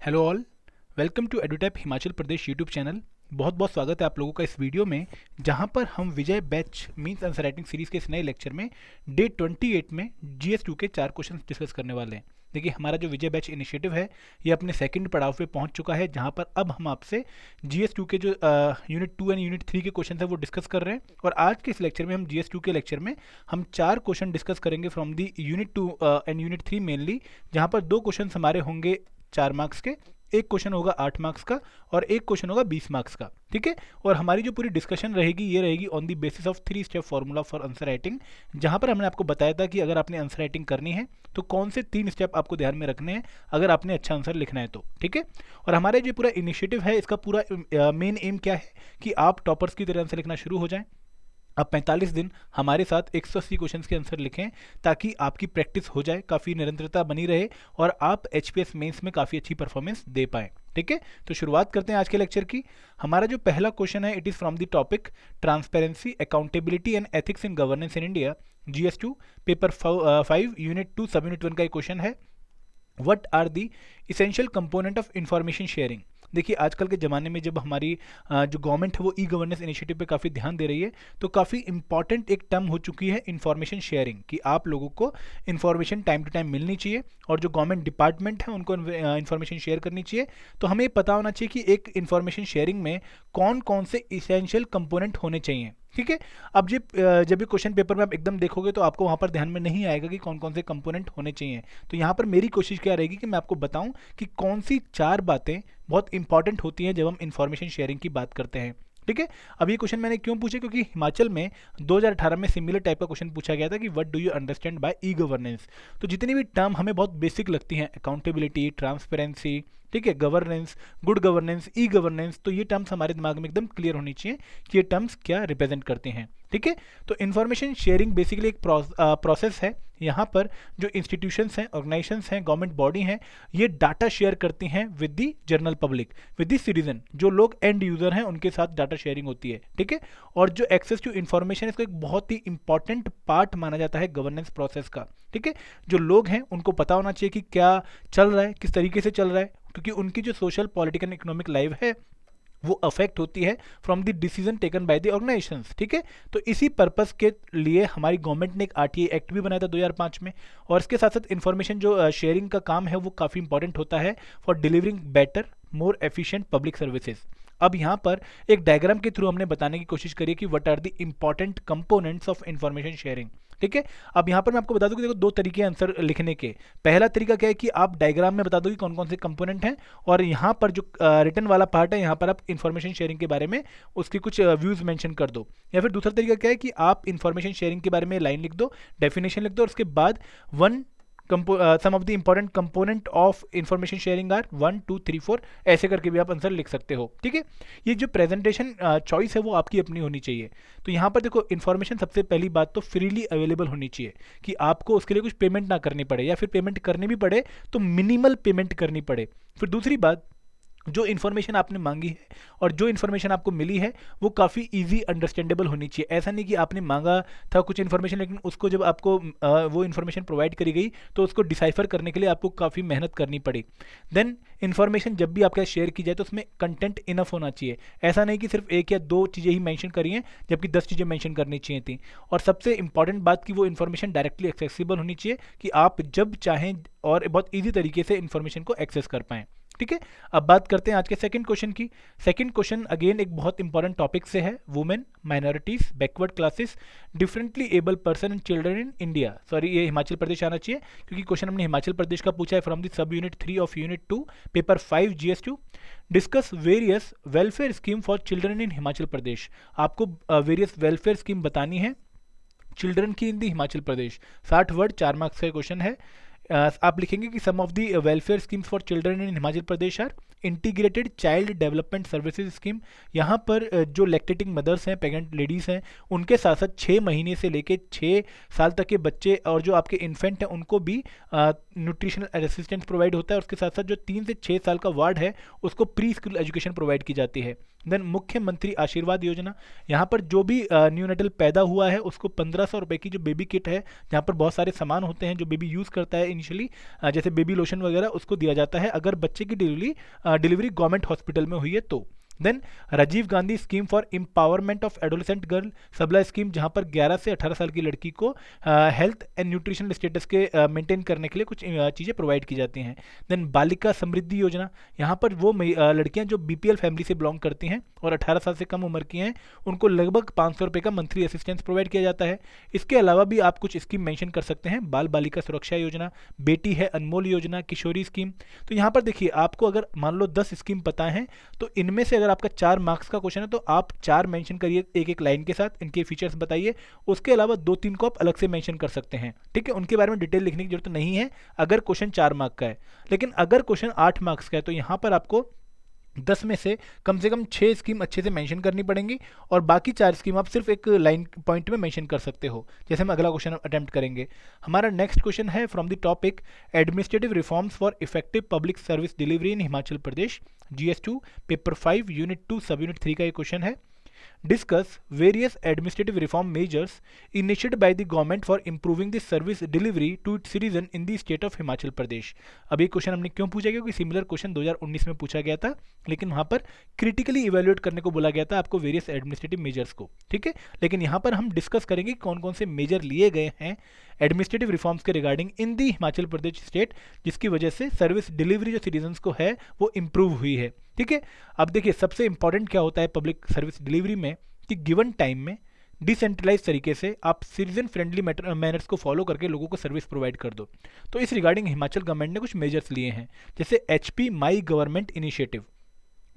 Hello all, welcome to Edutap Himachal Pradesh YouTube channel. बहुत बहुत स्वागत है आप लोगों का इस वीडियो में, जहां पर हम Vijay batch means answer writing series के इस नए लेक्चर में डे 28 में GS2 के 4 क्वेश्चन डिस्कस करने वाले हैं। देखिए, हमारा जो विजय बैच इनिशिएटिव है ये अपने सेकंड पड़ाव पे पहुंच चुका है, जहां पर अब हम आपसे GS2 के जो यूनिट 2 एंड यूनिट 3 के क्वेश्चन है वो डिस्कस कर रहे हैं। और आज के इस लेक्चर में हम GS2 के लेक्चर में हम 4 क्वेश्चन डिस्कस करेंगे from the unit 2 and unit 3 mainly, जहाँ पर 2 क्वेश्चन हमारे होंगे 4 मार्क्स के, एक क्वेश्चन होगा 8 मार्क्स का और एक क्वेश्चन होगा 20 मार्क्स का। ठीक है, और हमारी जो पूरी डिस्कशन रहेगी ये रहेगी on the basis of 3 step formula for answer writing, जहां पर हमने आपको बताया था कि अगर आपने आंसर राइटिंग करनी है तो कौन से 3 स्टेप आपको ध्यान में रखने हैं अगर आपने अच्छा आंसर लिखना है तो। ठीक है, और हमारे जो पूरा इनिशिएटिव है इसका पूरा मेन एम क्या है कि आप टॉपर्स की तरह आंसर लिखना शुरू हो जाएं। आप 45 दिन हमारे साथ 180 क्वेश्चन के आंसर लिखें ताकि आपकी प्रैक्टिस हो जाए, काफ़ी निरंतरता बनी रहे और आप HPS मेंस में काफ़ी अच्छी परफॉर्मेंस दे पाएँ। ठीक है, तो शुरुआत करते हैं आज के लेक्चर की। हमारा जो पहला क्वेश्चन है it is from the topic transparency, accountability and ethics in governance in India, GS2 paper 5 unit 2 sub unit 1 का एक क्वेश्चन है। What are the essential component of information sharing. देखिए, आजकल के ज़माने में जब हमारी जो गवर्नमेंट है वो ई गवर्नेंस इनिशिएटिव पे काफ़ी ध्यान दे रही है, तो काफ़ी इंपॉर्टेंट एक टर्म हो चुकी है इंफॉर्मेशन शेयरिंग, कि आप लोगों को इन्फॉर्मेशन टाइम टू टाइम मिलनी चाहिए और जो गवर्नमेंट डिपार्टमेंट है उनको इन्फॉर्मेशन शेयर करनी चाहिए। तो हमें पता होना चाहिए कि एक इन्फॉर्मेशन शेयरिंग में कौन कौन से इसेंशियल कंपोनेंट होने चाहिए। ठीक है, अब जब ये क्वेश्चन पेपर में आप एकदम देखोगे तो आपको वहाँ पर ध्यान में नहीं आएगा कि कौन कौन से कंपोनेंट होने चाहिए। तो यहाँ पर मेरी कोशिश क्या रहेगी कि मैं आपको बताऊँ कि कौन सी 4 बातें बहुत इंपॉर्टेंट होती हैं जब हम इंफॉर्मेशन शेयरिंग की बात करते हैं। ठीक है, अब ये क्वेश्चन मैंने क्यों पूछे, क्योंकि हिमाचल में 2018 में सिमिलर टाइप का क्वेश्चन पूछा गया था कि what do you understand by e governance. तो जितनी भी टर्म हमें बहुत बेसिक लगती हैं, अकाउंटेबिलिटी, ट्रांसपेरेंसी, ठीक है, governance, good governance, e governance, तो ये टर्म्स हमारे दिमाग में एकदम क्लियर होनी चाहिए कि ये टर्म्स क्या रिप्रेजेंट करते हैं। ठीक है, तो इन्फॉर्मेशन शेयरिंग बेसिकली एक प्रोसेस है। यहाँ पर जो इंस्टीट्यूशंस हैं, ऑर्गेनाइजेशंस हैं, गवर्नमेंट बॉडी हैं, ये डाटा शेयर करती हैं with the general public, with the citizen, जो लोग एंड यूजर हैं उनके साथ डाटा शेयरिंग होती है। ठीक है, और जो एक्सेस टू इन्फॉर्मेशन इसका एक बहुत ही इंपॉर्टेंट पार्ट माना जाता है गवर्नेंस प्रोसेस का। ठीक है, जो लोग हैं उनको पता होना चाहिए कि क्या चल रहा है, किस तरीके से चल रहा है, क्योंकि उनकी जो सोशल, पॉलिटिकल, इकोनॉमिक लाइफ है वो अफेक्ट होती है from the decision taken by the organisations. ठीक है, तो इसी पर्पस के लिए हमारी गवर्नमेंट ने एक RTA एक्ट भी बनाया था 2005 में, और इसके साथ साथ इन्फॉर्मेशन जो शेयरिंग का काम है वो काफ़ी इंपॉर्टेंट होता है for delivering better more efficient public services. अब यहाँ पर एक डायग्राम के थ्रू हमने बताने की कोशिश करी कि what are the important components of information sharing. ठीक है, अब यहाँ पर मैं आपको बता दूं कि देखो 2 तरीके हैं आंसर लिखने के। पहला तरीका क्या है कि आप डायग्राम में बता दो कि कौन कौन से कंपोनेंट हैं, और यहाँ पर जो रिटन वाला पार्ट है यहाँ पर आप इन्फॉर्मेशन शेयरिंग के बारे में उसकी कुछ व्यूज मेंशन कर दो। या फिर दूसरा तरीका क्या है कि आप इन्फॉर्मेशन शेयरिंग के बारे में लाइन लिख दो, डेफिनेशन लिख दो, और उसके बाद some of the important component of information sharing are 1 2 3 4, ऐसे करके भी आप आंसर लिख सकते हो। ठीक है, ये जो प्रेजेंटेशन चॉइस है वो आपकी अपनी होनी चाहिए। तो यहाँ पर देखो, इन्फॉर्मेशन सबसे पहली बात तो फ्रीली अवेलेबल होनी चाहिए, कि आपको उसके लिए कुछ पेमेंट ना करनी पड़े, या फिर पेमेंट करनी भी पड़े तो मिनिमल पेमेंट करनी पड़े। फिर दूसरी बात, जो इन्फॉर्मेशन आपने मांगी है और जो इन्फॉर्मेशन आपको मिली है वो काफ़ी इजी अंडरस्टैंडेबल होनी चाहिए। ऐसा नहीं कि आपने मांगा था कुछ इन्फॉर्मेशन, लेकिन उसको जब आपको वो इन्फॉर्मेशन प्रोवाइड करी गई तो उसको डिसाइफर करने के लिए आपको काफ़ी मेहनत करनी पड़ी। देन इन्फॉर्मेशन जब भी आपके साथ शेयर की जाए तो उसमें कंटेंट इनफ होना चाहिए। ऐसा नहीं कि सिर्फ 1 या 2 चीज़ें ही मेंशन करी हैं जबकि 10 चीज़ें मेंशन करनी चाहिए थी। और सबसे इंपॉर्टेंट बात कि वो इन्फॉर्मेशन डायरेक्टली एक्सेसिबल होनी चाहिए, कि आप जब चाहें और बहुत ईजी तरीके से इन्फॉर्मेशन को एक्सेस कर पाएँ। ठीक है, अब बात करते हैं आज के सेकंड क्वेश्चन की। सेकंड क्वेश्चन अगेन एक बहुत इंपॉर्टेंट टॉपिक से है, women, minorities, backward classes, differently able person and children in India. Sorry, ये हिमाचल प्रदेश आना चाहिए क्योंकि क्वेश्चन हमने हिमाचल प्रदेश का पूछा है from the sub unit 3 of unit 2 paper 5 GS2। Discuss various welfare scheme for children in Himachal Pradesh. आपको वेरियस वेलफेयर स्कीम बतानी है चिल्ड्रन की in the Himachal Pradesh. 60 word, 4 marks का क्वेश्चन है। आप लिखेंगे कि some of the welfare schemes for children in Himachal Pradesh are integrated child development services scheme. यहाँ पर जो लैक्टेटिंग मदर्स हैं, प्रेग्नेंट लेडीज़ हैं, उनके साथ साथ 6 महीने से लेके 6 साल तक के बच्चे और जो आपके इन्फेंट हैं उनको भी न्यूट्रिशनल असिस्टेंस प्रोवाइड होता है। उसके साथ साथ जो 3 से 6 साल का वार्ड है उसको प्री स्कूल एजुकेशन प्रोवाइड की जाती है। देन मुख्यमंत्री आशीर्वाद योजना, यहाँ पर जो भी न्यूनेटल पैदा हुआ है उसको 1500 रुपये की जो बेबी किट है, जहाँ पर बहुत सारे सामान होते हैं जो बेबी यूज़ करता है इनिशियली, जैसे बेबी लोशन वगैरह, उसको दिया जाता है अगर बच्चे की डिलीवरी गवर्नमेंट हॉस्पिटल में हुई है तो। Then Rajiv Gandhi scheme for empowerment of adolescent girl, Sabla scheme, जहां पर 11 से 18 साल की लड़की को हेल्थ एंड न्यूट्रिशनल स्टेटस के मेंटेन करने के लिए कुछ चीज़ें प्रोवाइड की जाती हैं। देन बालिका समृद्धि योजना, यहाँ पर वो लड़कियां जो बीपीएल फैमिली से बिलोंग करती हैं और 18 साल से कम उम्र की हैं, उनको लगभग 500 रुपये का मंथली असिस्टेंस प्रोवाइड किया जाता है। इसके अलावा भी आप कुछ स्कीम मेंशन कर सकते हैं, बाल बालिका सुरक्षा योजना, बेटी है अनमोल योजना, किशोरी स्कीम। तो यहाँ पर देखिए, आपको अगर मान लो 10 स्कीम पता है तो इनमें से अगर आपका 4 मार्क्स का क्वेश्चन है तो आप 4 मेंशन करिए एक एक लाइन के साथ, इनके फीचर्स बताइए। उसके अलावा 2-3 को आप अलग से मेंशन कर सकते हैं, ठीक है, उनके बारे में डिटेल लिखने की जरूरत नहीं है अगर क्वेश्चन 4 मार्क्स का है। लेकिन अगर क्वेश्चन 8 मार्क्स का है तो यहाँ पर आपको 10 में से कम 6 स्कीम अच्छे से मेंशन करनी पड़ेंगी और बाकी 4 स्कीम आप सिर्फ एक लाइन पॉइंट में मेंशन कर सकते हो। जैसे हम अगला क्वेश्चन अटेम्प्ट करेंगे। हमारा नेक्स्ट क्वेश्चन है from the topic administrative reforms for effective public service delivery in Himachal Pradesh, GS2 paper 5 unit 2 sub unit 3 का ये क्वेश्चन है। Discuss various administrative reform measures initiated by the government for improving the service delivery to its citizen in the state of Himachal Pradesh. अब ये question हमने क्यों पूछा, क्योंकि similar question 2019 में पूछा गया था, लेकिन वहाँ पर क्रिटिकली इवेल्युएट करने को बोला गया था आपको वेरियस एडमिनिस्ट्रेटिव मेजर्स को, ठीक है। लेकिन यहाँ पर हम डिस्कस करेंगे कौन कौन से मेजर लिए गए हैं एडमिनिस्ट्रेटिव रिफॉर्म्स के रिगार्डिंग इन दी हिमाचल प्रदेश स्टेट, जिसकी वजह से सर्विस डिलीवरी जो सिटीजन्स को है वो इम्प्रूव हुई है, ठीक है। अब देखिए, सबसे इंपॉर्टेंट क्या होता है पब्लिक सर्विस डिलीवरी में कि गिवन टाइम में डिसेंट्रलाइज तरीके से आप सिटीजन फ्रेंडली मैनर्स को फॉलो करके लोगों को सर्विस प्रोवाइड कर दो। तो इस रिगार्डिंग हिमाचल गवर्नमेंट ने कुछ मेजर्स लिए हैं, जैसे HP माई गवर्नमेंट इनिशिएटिव,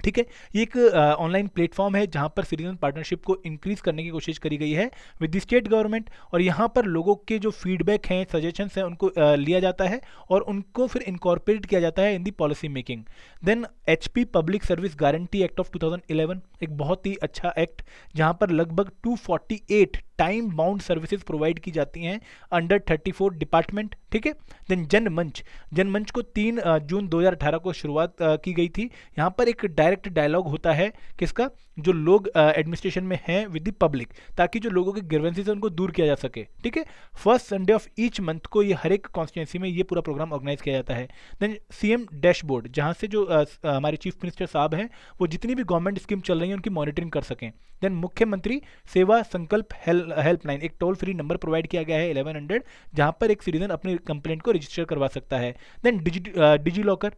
ठीक है। ये एक ऑनलाइन प्लेटफॉर्म है जहां पर सिटीजन पार्टनरशिप को इंक्रीज करने की कोशिश करी गई है विद द स्टेट गवर्नमेंट, और यहां पर लोगों के जो फीडबैक हैं, सजेशंस हैं, उनको लिया जाता है और उनको फिर इनकॉर्पोरेट किया जाता है in the policy making. Then HP public service guarantee act of 2011, एक बहुत ही अच्छा एक्ट जहां पर लगभग 248 टाइम बाउंड सर्विसेज प्रोवाइड की जाती हैं अंडर 34 डिपार्टमेंट, ठीक है। देन जनमंच को 3 जून 2018 को शुरुआत की गई थी। यहाँ पर एक डायरेक्ट डायलॉग होता है किसका, जो लोग एडमिनिस्ट्रेशन में हैं विद द पब्लिक, ताकि जो लोगों के ग्रीवेंसेस हैं उनको दूर किया जा सके, ठीक है। First Sunday off each month को ये हर एक कॉन्स्टिट्यूंसी में ये पूरा प्रोग्राम ऑर्गेनाइज किया जाता है। देन CM डैशबोर्ड, जहाँ से जो हमारे चीफ मिनिस्टर साहब हैं वो जितनी भी गवर्नमेंट स्कीम चल रही है उनकी मॉनिटरिंग कर सकें। देन मुख्यमंत्री सेवा संकल्प हेल्पलाइन, एक टोल फ्री नंबर प्रोवाइड किया गया है 1100, जहां पर एक सिटीजन अपने कंप्लेंट को रजिस्टर करवा सकता है। देन डिजी लॉकर,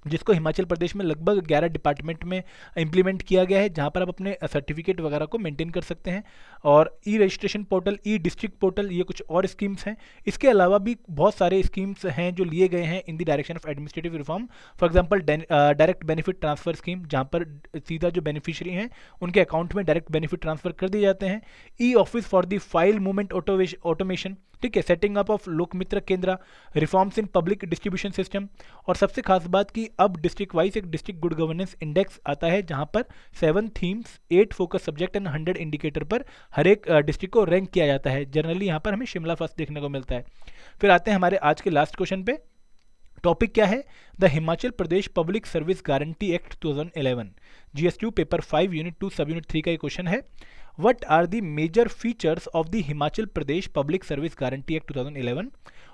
जिसको हिमाचल प्रदेश में लगभग 11 डिपार्टमेंट में इम्प्लीमेंट किया गया है, जहां पर आप अपने सर्टिफिकेट वगैरह को मेंटेन कर सकते हैं। और ई-रजिस्ट्रेशन पोर्टल, ई-डिस्ट्रिक्ट पोर्टल, ये कुछ और स्कीम्स हैं। इसके अलावा भी बहुत सारे स्कीम्स हैं जो लिए गए हैं in the direction of administrative reform. For example direct benefit transfer scheme, जहां पर सीधा जो बेनिफिशियरी हैं उनके अकाउंट में डायरेक्ट बेनिफिट ट्रांसफर कर दिए जाते हैं। E-office for the file movement automation, ठीक है। सेटिंग अप ऑफ लोकमित्र केंद्र, reforms in public distribution system, और सबसे खास बात कि अब डिस्ट्रिक्ट वाइज एक डिस्ट्रिक्ट गुड गवर्नेंस इंडेक्स आता है जहां पर 7 themes, 8 focus subject and 100 indicator पर हर एक डिस्ट्रिक्ट को रैंक किया जाता है। जनरली यहाँ पर हमें शिमला फर्स्ट देखने को मिलता है। फिर आते हैं हमारे आज के लास्ट क्वेश्चन पे। टॉपिक क्या है, the Himachal Pradesh public service guarantee act 2011, GS2 paper 5 unit 2 sub unit 3 का ये क्वेश्चन है। What are the major features of the Himachal Pradesh Public Service Guarantee Act 2011?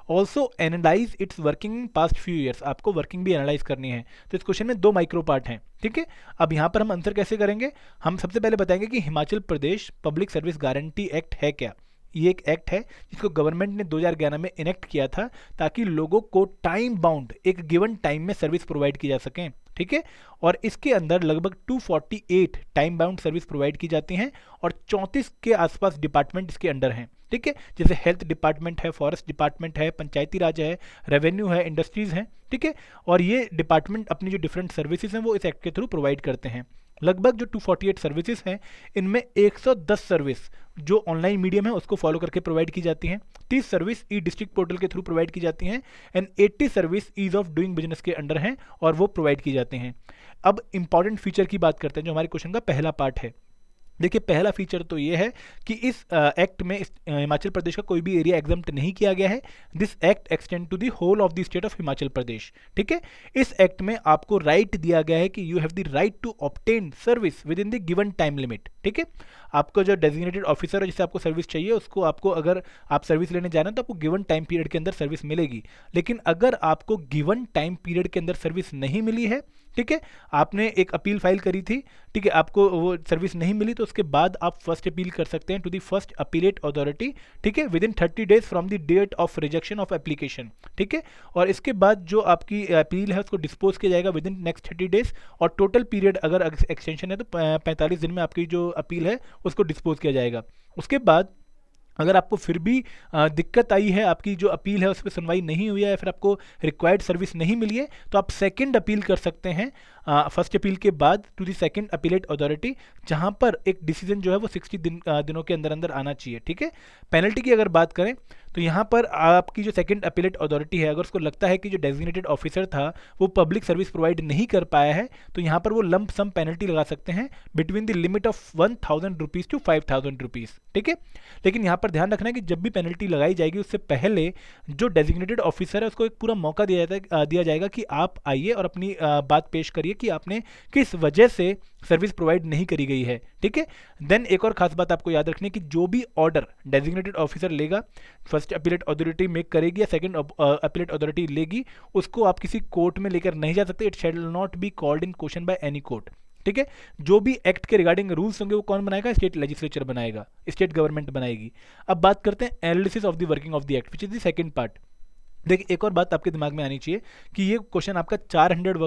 Also analyze its working in past few years. आपको working भी analyse करनी है। तो इस question में 2 माइक्रो पार्ट हैं, ठीक है। अब यहाँ पर हम आंसर कैसे करेंगे, हम सबसे पहले बताएंगे कि Himachal Pradesh public service guarantee act है क्या। ये एक एक्ट है जिसको गवर्नमेंट ने 2011 में इनेक्ट किया था ताकि लोगों को टाइम बाउंड एक गिवन टाइम में सर्विस प्रोवाइड की जा सकें, ठीक है। और इसके अंदर लगभग 248 टाइम बाउंड सर्विस प्रोवाइड की जाती हैं और 34 के आसपास डिपार्टमेंट इसके अंडर हैं, ठीक है। जैसे हेल्थ डिपार्टमेंट है, फॉरेस्ट डिपार्टमेंट है, पंचायती राज है, रेवेन्यू है, इंडस्ट्रीज हैं, ठीक है। और ये डिपार्टमेंट अपनी जो डिफरेंट सर्विसेज हैं वो इस एक्ट के थ्रू प्रोवाइड करते हैं। लगभग जो 248 सर्विसेज हैं इनमें 110 सर्विस जो ऑनलाइन मीडियम है उसको फॉलो करके प्रोवाइड की जाती हैं, 30 सर्विस ई डिस्ट्रिक्ट पोर्टल के थ्रू प्रोवाइड की जाती हैं and 80 service ease of doing business के अंडर हैं और वो प्रोवाइड की जाती हैं। अब इंपॉर्टेंट फीचर की बात करते हैं जो हमारे क्वेश्चन का पहला पार्ट है। देखिए पहला फीचर तो ये है कि इस एक्ट में हिमाचल प्रदेश का कोई भी एरिया एग्जाम्प्ट नहीं किया गया है। This act extend to the whole of the state of Himachal Pradesh. ठीक है, इस एक्ट में आपको राइट दिया गया है कि you have the right to obtain service within the given time limit. ठीक है, आपको जो डेजिग्नेटेड ऑफिसर है जिससे आपको सर्विस चाहिए, उसको आपको अगर आप सर्विस लेने जा रहे हैं तो आपको गिवन टाइम पीरियड के अंदर सर्विस मिलेगी। लेकिन अगर आपको गिवन टाइम पीरियड के अंदर सर्विस नहीं मिली है, ठीक है, आपने एक अपील फाइल करी थी, ठीक है, आपको वो सर्विस नहीं मिली, तो उसके बाद आप फर्स्ट अपील कर सकते हैं to the first appellate authority. ठीक है, within 30 days from the date of rejection of application. ठीक है, और इसके बाद जो आपकी अपील है उसको डिस्पोज किया जाएगा विद इन नेक्स्ट 30 डेज, और टोटल पीरियड अगर एक्सटेंशन है तो 45 दिन में आपकी जो अपील है उसको डिस्पोज किया जाएगा। उसके बाद अगर आपको फिर भी दिक्कत आई है, आपकी जो अपील है उस पर सुनवाई नहीं हुई है या फिर आपको रिक्वायर्ड सर्विस नहीं मिली है, तो आप सेकंड अपील कर सकते हैं फर्स्ट अपील के बाद to the second appellate authority, जहां पर एक डिसीजन जो है वो 60 दिनों के अंदर अंदर आना चाहिए। ठीक है, पेनल्टी की अगर बात करें तो यहाँ पर आपकी जो सेकंड अपीलेट अथॉरिटी है, अगर उसको लगता है कि जो डेजिग्नेटेड ऑफिसर था वो पब्लिक सर्विस प्रोवाइड नहीं कर पाया है, तो यहाँ पर वो लंप सम पेनल्टी लगा सकते हैं between the limit of 1000 rupees to 5000 rupees. ठीक है, लेकिन यहाँ पर ध्यान रखना है कि जब भी पेनल्टी लगाई जाएगी उससे पहले जो डेजिग्नेटेड ऑफिसर है उसको एक पूरा मौका दिया जाएगा कि आप आइए और अपनी बात पेश करिए कि आपने किस वजह से सर्विस प्रोवाइड नहीं करी गई है। ठीक है, देन एक और खास बात आपको याद रखनी है कि जो भी ऑर्डर डेजिग्नेटेड ऑफिसर लेगा, फर्स्ट अपीलेट अथॉरिटी मेक करेगी या सेकंड अपीलेट अथॉरिटी लेगी, उसको आप किसी कोर्ट में लेकर नहीं जा सकते। It shall not be called in question by any court. ठीक है, जो भी एक्ट के रिगार्डिंग रूल्स होंगे वो कौन बनाएगा? स्टेट लेजिस्लेचर बनाएगा, स्टेट गवर्नमेंट बनाएगी। अब बात करते हैं analysis of the working of the act, which is the second part. देखिए एक और बात आपके दिमाग में आनी चाहिए कि ये क्वेश्चन आपका 400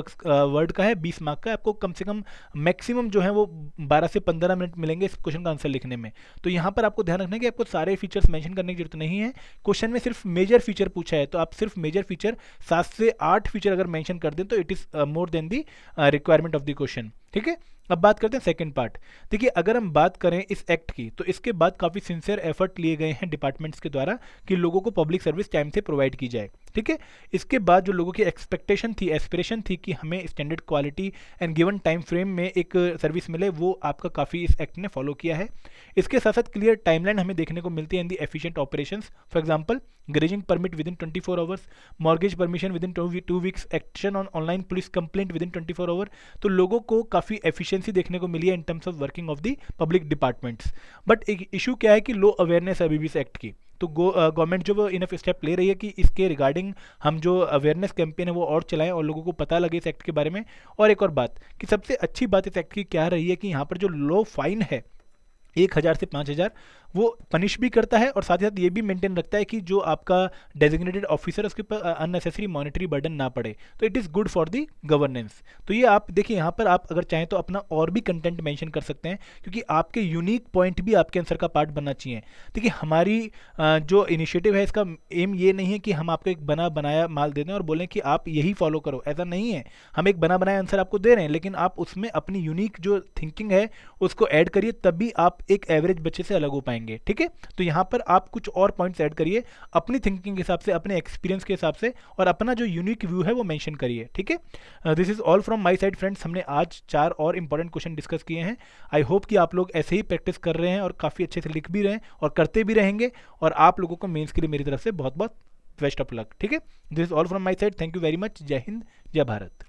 वर्ड का है, 20 मार्क का है। आपको कम से कम मैक्सिमम जो है वो 12 से 15 मिनट मिलेंगे इस क्वेश्चन का आंसर लिखने में। तो यहाँ पर आपको ध्यान रखना है कि आपको सारे फीचर्स मेंशन करने की जरूरत नहीं है। क्वेश्चन में सिर्फ मेजर फीचर पूछा है, तो आप सिर्फ मेजर फीचर 7 से 8 फीचर अगर मेंशन कर दें तो it is more than the requirement of the question. ठीक है, अब बात करते हैं सेकंड पार्ट। देखिए अगर हम बात करें इस एक्ट की, तो इसके बाद काफ़ी सिंसियर एफर्ट लिए गए हैं डिपार्टमेंट्स के द्वारा कि लोगों को पब्लिक सर्विस टाइम से प्रोवाइड की जाए। ठीक है, इसके बाद जो लोगों की एक्सपेक्टेशन थी, एस्पिरेशन थी कि हमें standard quality and given time frame में एक सर्विस मिले, वो आपका काफ़ी इस एक्ट ने फॉलो किया है। इसके साथ साथ क्लियर टाइमलाइन हमें देखने को मिलती है in the efficient operations. For example grazing permit within 24 hours, mortgage permission within 2 weeks, action on online police complaint within 24 hour. तो लोगों को काफ़ी एफिशिएंसी देखने को मिली है in terms of working of the public departments. But एक issue क्या है कि लो अवेयरनेस अभी भी इस एक्ट की। तो गवर्नमेंट जो वो इनफ स्टेप ले रही है कि इसके रिगार्डिंग हम जो अवेयरनेस कैंपेन है वो और चलाएं और लोगों को पता लगे इस एक्ट के बारे में। और एक और बात कि सबसे अच्छी बात इस एक्ट की क्या रही है कि यहाँ पर जो लो फाइन है 1000 से 5000, वो पनिश भी करता है और साथ ही साथ ये भी मेंटेन रखता है कि जो आपका डेजिग्नेटेड ऑफिसर है उसके ऊपर अननेसेसरी मॉनेटरी बर्डन ना पड़े। तो it is good for the governance. तो ये आप देखिए यहाँ पर आप अगर चाहें तो अपना और भी कंटेंट मेंशन कर सकते हैं, क्योंकि आपके यूनिक पॉइंट भी आपके आंसर का पार्ट बनना चाहिए। देखिए हमारी जो इनिशिएटिव है इसका एम ये नहीं है कि हम आपको एक बना बनाया माल दे दें और बोलें कि आप यही फॉलो करो, ऐसा नहीं है। हम एक बना बनाया आंसर आपको दे रहे हैं, लेकिन आप उसमें अपनी यूनिक जो थिंकिंग है उसको ऐड करिए, तभी आप एक एवरेज बच्चे से अलग हो पाएंगे। ठीक है, तो यहाँ पर आप कुछ और पॉइंट्स ऐड करिए अपनी थिंकिंग के हिसाब से, अपने एक्सपीरियंस के हिसाब से, और अपना जो यूनिक व्यू है वो मेंशन करिए। ठीक है, this is all from my side friends. हमने आज 4 और इंपॉर्टेंट क्वेश्चन डिस्कस किए हैं। आई होप कि आप लोग ऐसे ही प्रैक्टिस कर रहे हैं और काफ़ी अच्छे से लिख भी रहे हैं और करते भी रहेंगे, और आप लोगों को मेंस के लिए मेरी तरफ से बहुत बहुत बेस्ट ऑफ लक। ठीक है, this is all from my side. Thank you very much. जय हिंद, जय भारत।